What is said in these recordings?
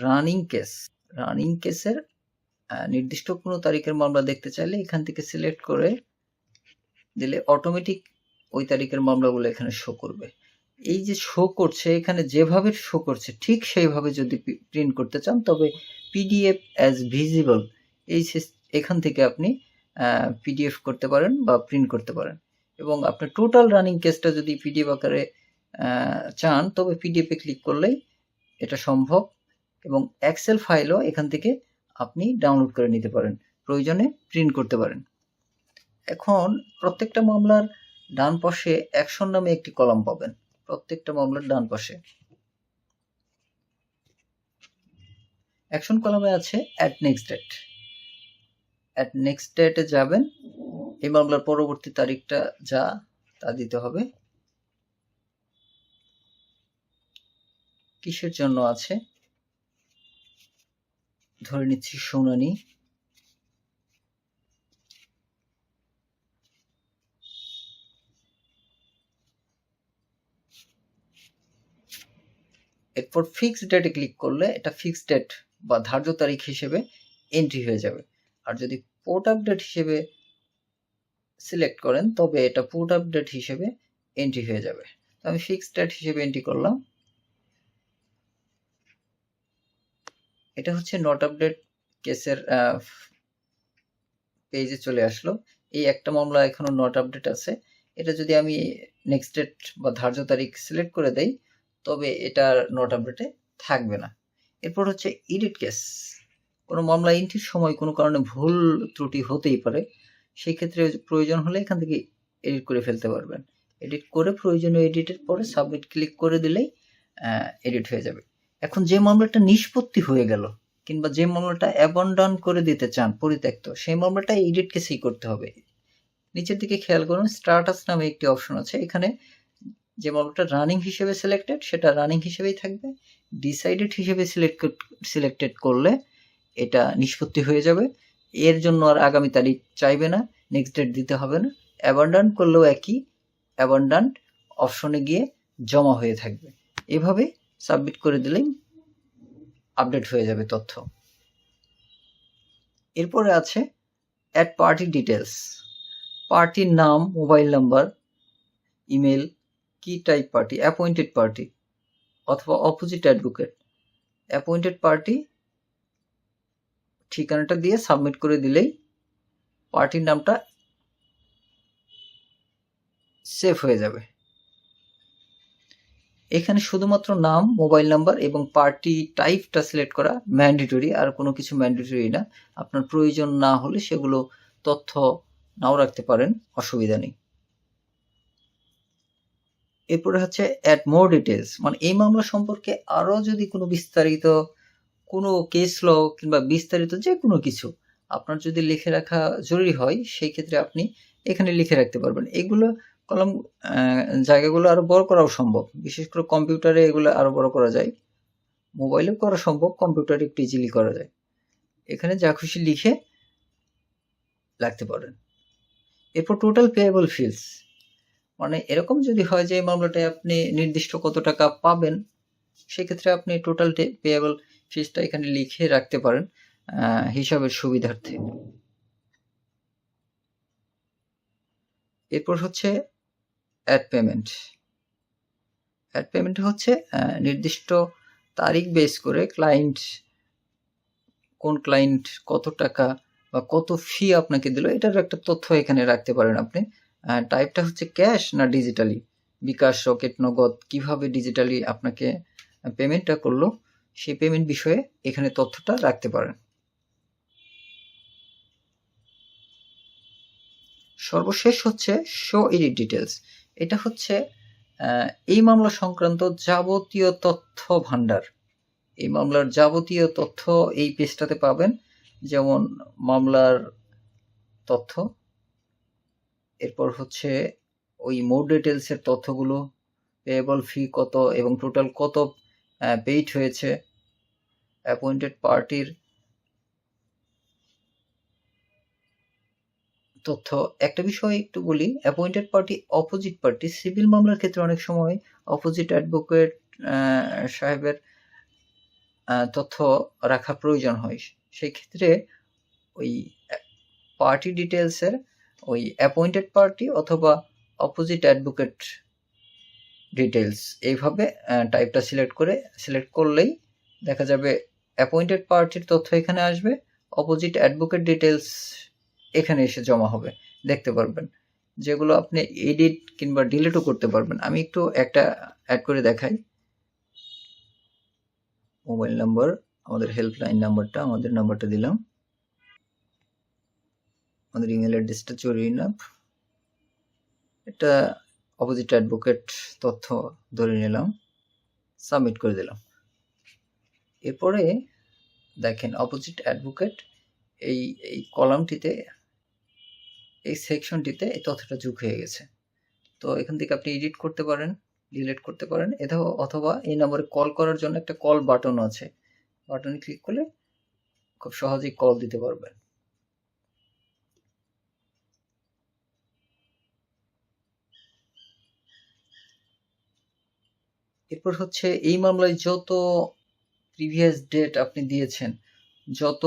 Running কেসের নির্দিষ্ট কোনো তারিখের মামলা দেখতে চাইলে এখান থেকে সিলেক্ট করে দিলে অটোমেটিক ওই তারিখের মামলাগুলো এখানে শো করবে। এই যে শো করছে এখানে যেভাবে শো করছে ঠিক সেইভাবে যদি প্রিন্ট করতে চান তবে পিডিএফ অ্যাজ ভিজিবল এখান থেকে আপনি পিডিএফ করতে পারেন বা প্রিন্ট করতে পারেন। এবং আপনার টোটাল রানিং কেসটা যদি পিডিএফ আকারে চান তবে পিডিএফে ক্লিক করলেই এটা সম্ভব। এবং এক্সেল ফাইলও এখান থেকে আপনি ডাউনলোড করে নিতে পারেন, প্রয়োজনে প্রিন্ট করতে পারেন। এখন প্রত্যেকটা মামলার ডান পাশে অ্যাকশন নামে একটি কলাম পাবেন। প্রত্যেকটা মামলার ডান পাশে অ্যাকশন কলামে আছে at next date. At next ডেটে যাবেন, এই মামলার পরবর্তী তারিখটা যা তা দিতে হবে। কিসের জন্য আছে ধরে নিচ্ছি শুনানি। এরপর ফিক্সড ডেটে ক্লিক করলে এটা ফিক্সড ডেট বা ধার্য তারিখ হিসেবে এন্ট্রি হয়ে যাবে। আর যদি পোর্ট আপডেট হিসেবে সিলেক্ট করেন তবে এটা পোর্ট আপডেট হিসেবে এন্ট্রি হয়ে যাবে। তো আমি ফিক্সড ডেট হিসেবে এন্ট্রি করলাম। এটা হচ্ছে নট আপডেট কেসের পেজে চলে আসলো। এই একটা মামলা এখনো নট আপডেট আছে। এটা যদি আমি নেক্সট ডেট বা ধার্য তারিখ সিলেক্ট করে দেই তবে এটা নট আপডেটে থাকবে না। এরপর হচ্ছে এডিট কেস। কোনো মামলা এন্ট্রির সময় কোনো কারণে ভুল ত্রুটি হতেই পারে, সেই ক্ষেত্রে প্রয়োজন হলে এখান থেকে এডিট করে ফেলতে পারবেন। এডিট করে প্রয়োজনীয় এডিটের পরে সাবমিট ক্লিক করে দিলেই এডিট হয়ে যাবে। এখন যে মামলাটা নিষ্পত্তি হয়ে গেল কিংবা যে মামলাটা অ্যাবন্ডন করে দিতে চান, পরিত্যক্ত, সেই মামলাটা এডিট কেসেই করতে হবে। নিচের দিকে খেয়াল করুন, স্ট্যাটাস নামে একটি অপশন আছে। এখানে যে মামলাটা রানিং হিসেবে সিলেক্টেড সেটা রানিং হিসেবেই থাকবে। ডিসাইডেড হিসেবে সিলেক্টেড করলে এটা নিষ্পত্তি হয়ে যাবে, এর জন্য আর আগামী তারিখ চাইবে না, নেক্সট ডেট দিতে হবে না। অ্যাবান্ডন করলেও একই, অ্যাবান্ডন অপশনে গিয়ে জমা হয়ে থাকবে। এভাবে সাবমিট করে দিলেই আপডেট হয়ে যাবে তথ্য। এরপরে আছে অ্যাড পার্টি ডিটেলস। পার্টির নাম, মোবাইল নাম্বার, ইমেল, কি টাইপ পার্টি, অ্যাপয়েন্টেড পার্টি অথবা অপোজিট অ্যাডভোকেট। অ্যাপয়েন্টেড পার্টি ঠিকানাটা দিয়ে সাবমিট করে দিলেই পার্টির নামটা সেভ হয়ে যাবে। এখানে শুধুমাত্র নাম, মোবাইল নাম্বার এবং পার্টি টাইপটা সিলেক্ট করা ম্যান্ডেটরি, আর কোনো কিছু ম্যান্ডেটরি না। আপনার প্রয়োজন না হলে সেগুলো তথ্য নাও রাখতে পারেন, অসুবিধা নেই। এরপরে হচ্ছে অ্যাড মোর ডিটেলস, মানে এই মামলা সম্পর্কে আরও যদি কোনো বিস্তারিত কোনো কেস ল কিংবা বিস্তারিত যে কোনো কিছু আপনার যদি লিখে রাখা জরুরি হয় সেই ক্ষেত্রে আপনি এখানে লিখে রাখতে পারবেন। এগুলো কলম জায়গাগুলো আরও বড় করাও সম্ভব, বিশেষ করে কম্পিউটারে এগুলো আরও বড় করা যায়, মোবাইলেও করা সম্ভব, কম্পিউটারে একটু ইজিলি করা যায়। এখানে যা খুশি লিখে রাখতে পারেন। এরপর টোটাল পেয়েবল ফিলস, মানে এরকম যদি হয় যে এই মামলাটায় আপনি নির্দিষ্ট কত টাকা পাবেন সেক্ষেত্রে আপনি টোটাল পেয়েবল ফিসটা এখানে লিখে রাখতে পারেন হিসাবের সুবিধার্থে। এরপর হচ্ছে অ্যাড পেমেন্ট। অ্যাড পেমেন্ট হচ্ছে নির্দিষ্ট তারিখ বেস করে কোন ক্লায়েন্ট কত টাকা বা কত ফি আপনাকে দিল এটার একটা তথ্য এখানে রাখতে পারেন আপনি। টাইপটা হচ্ছে ক্যাশ না ডিজিটালি, বিকাশ, রকেট, নগদ, কিভাবে ডিজিটালি আপনাকে পেমেন্টটা করলো সেই পেমেন্ট বিষয়ে এখানে তথ্যটা রাখতে পারেন। সর্বশেষ হচ্ছে শো এডিট ডিটেলস। এটা হচ্ছে এই মামলা সংক্রান্ত যাবতীয় তথ্য ভান্ডার। এই মামলার যাবতীয় তথ্য এই পেজটাতে পাবেন, যেমন মামলার তথ্য, এরপর হচ্ছে ওই মোর ডিটেলসের তথ্যগুলো, পেয়েবল ফি কত এবং টোটাল কত পেইড হয়েছে, অ্যাপয়েন্টেড পার্টির তথ্য। একটা বিষয় একটু বলি, appointed party, opposite party, civil মামলার ক্ষেত্রে অনেক সময় অপোজিট অ্যাডভোকেট সাহেবের তথ্য রাখা প্রয়োজন হয়, সেই ক্ষেত্রে ওই পার্টি ডিটেলসের ওই অ্যাপয়েন্টেড পার্টি অথবা অপোজিট অ্যাডভোকেট ডিটেলস এইভাবে টাইপটা সিলেক্ট করলেই দেখা যাবে অ্যাপয়েন্টেড পার্টির তথ্য এখানে আসবে, অপোজিট অ্যাডভোকেট ডিটেলস এখানে এসে জমা হবে, দেখতে পারবেন, যেগুলো আপনি এডিট কিংবা ডিলিটও করতে পারবেন। আমি একটু একটা অ্যাড করে দেখাই। মোবাইল নাম্বার, আমাদের হেল্পলাইন নাম্বারটা, আমাদের নাম্বারটা দিলাম, আমাদের ইমেল অ্যাড্রেসটা জরুরি না, এটা অপোজিট অ্যাডভোকেট তথ্য ধরে নিলাম, সাবমিট করে দিলাম। এরপরে দেখেন অপোজিট অ্যাডভোকেট এই কলামটিতে, এই সেকশনটিতে এই তথ্যটা যোগ হয়ে গেছে। তো এখান থেকে আপনি এডিট করতে পারেন, ডিলিট করতে পারেন, অথবা এই নম্বরে কল করার জন্য একটা কল বাটন আছে, বাটনে ক্লিক করলে খুব সহজেই কল দিতে পারবেন। এরপর হচ্ছে এই মামলায় যত প্রিভিয়াস ডেট আপনি দিয়েছেন, যত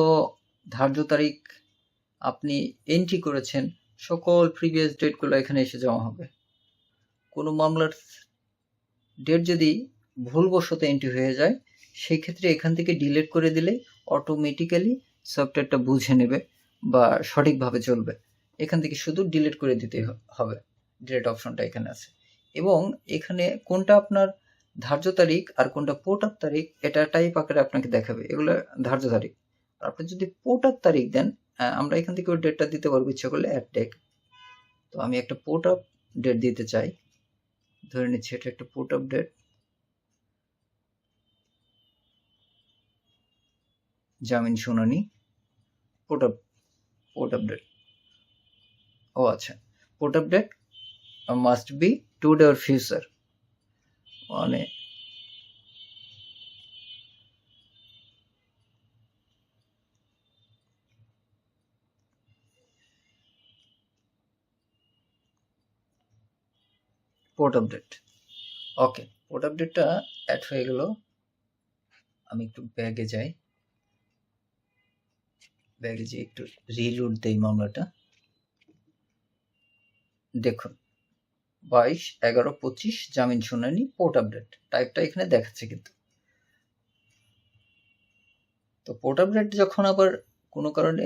ধার্য তারিখ আপনি এন্ট্রি করেছেন, সকল প্রিভিয়াস ডেটগুলো এখানে এসে জমা হবে। কোনো মামলার ডেট যদি ভুলবশত এন্ট্রি হয়ে যায়, সেই ক্ষেত্রে এখান থেকে ডিলিট করে দিলে অটোমেটিক্যালি সফটওয়্যারটা বুঝে নেবে বা সঠিকভাবে চলবে। এখান থেকে শুধু ডিলিট করে দিতে হবে, ডিলিট অপশনটা এখানে আছে। এবং এখানে কোনটা আপনার ধার্য তারিখ আর কোনটা পোর্ট আপ তারিখ, এটা টাইপ আকারে আপনাকে দেখাবে, এগুলো ধার্য তারিখ। আর আপনি যদি পোর্ট আপ তারিখ দেন, আমরা এখান থেকে ওই ডেটটা দিতে পারবো ইচ্ছা করলে অ্যাড ডেট। তো আমি একটা পোর্ট আপ ডেট দিতে চাই, ধরে নিচ্ছি এটা একটা পোর্ট আপ ডেট, জামিন শুনানি, পোর্ট আপ ডেট। ও আচ্ছা, port up date must be today or future, মানে port up date. Okay, port up ডেটটা অ্যাড হয়ে গেল। আমি একটু ব্যাগে যাই, ব্যাগে যে একটু রিলোড দেই মামলাটা। দেখুন 22/11/25 জামিন শুনানি, পোর্ট আপ ডেট, টাইপটা এখানে দেখাচ্ছে কিন্তু। তো পোর্ট আপ ডেট যখন আবার কোনো কারণে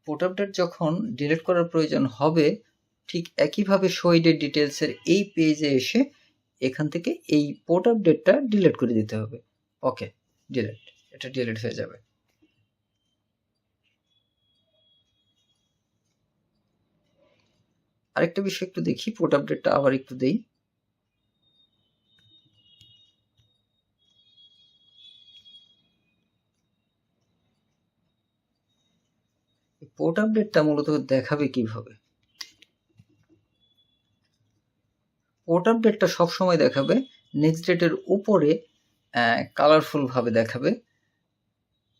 পোর্ট আপ ডেট যখন ডিলিট করার প্রয়োজন হবে, ঠিক একইভাবে শোয়েডের ডিটেলসের এই পেজে এসে এখান থেকে এই পোর্ট আপ ডেটটা ডিলিট করে দিতে হবে। ওকে, ডিলিট, এটা ডিলিট হয়ে যাবে। আরেকটা বিষয় একটু দেখি, পোর্ট আপ ডেটটা আবার একটু দেই। পোর্ট আপ ডেটটা মূলত দেখাবে কিভাবে? পোর্ট আপ ডেটটা সবসময় দেখাবে নেক্সট ডেটের উপরে কালারফুল ভাবে দেখাবে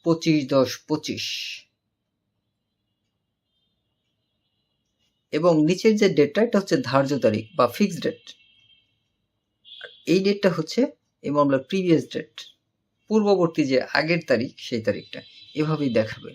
25/10/25, এবং নিচের যে ডেটটা এটা হচ্ছে ধার্য তারিখ বা ফিক্সড ডেট। এই ডেটটা হচ্ছে এই মামলার প্রিভিয়াস ডেট, পূর্ববর্তী যে আগের তারিখ সেই তারিখটা, এভাবেই দেখাবে।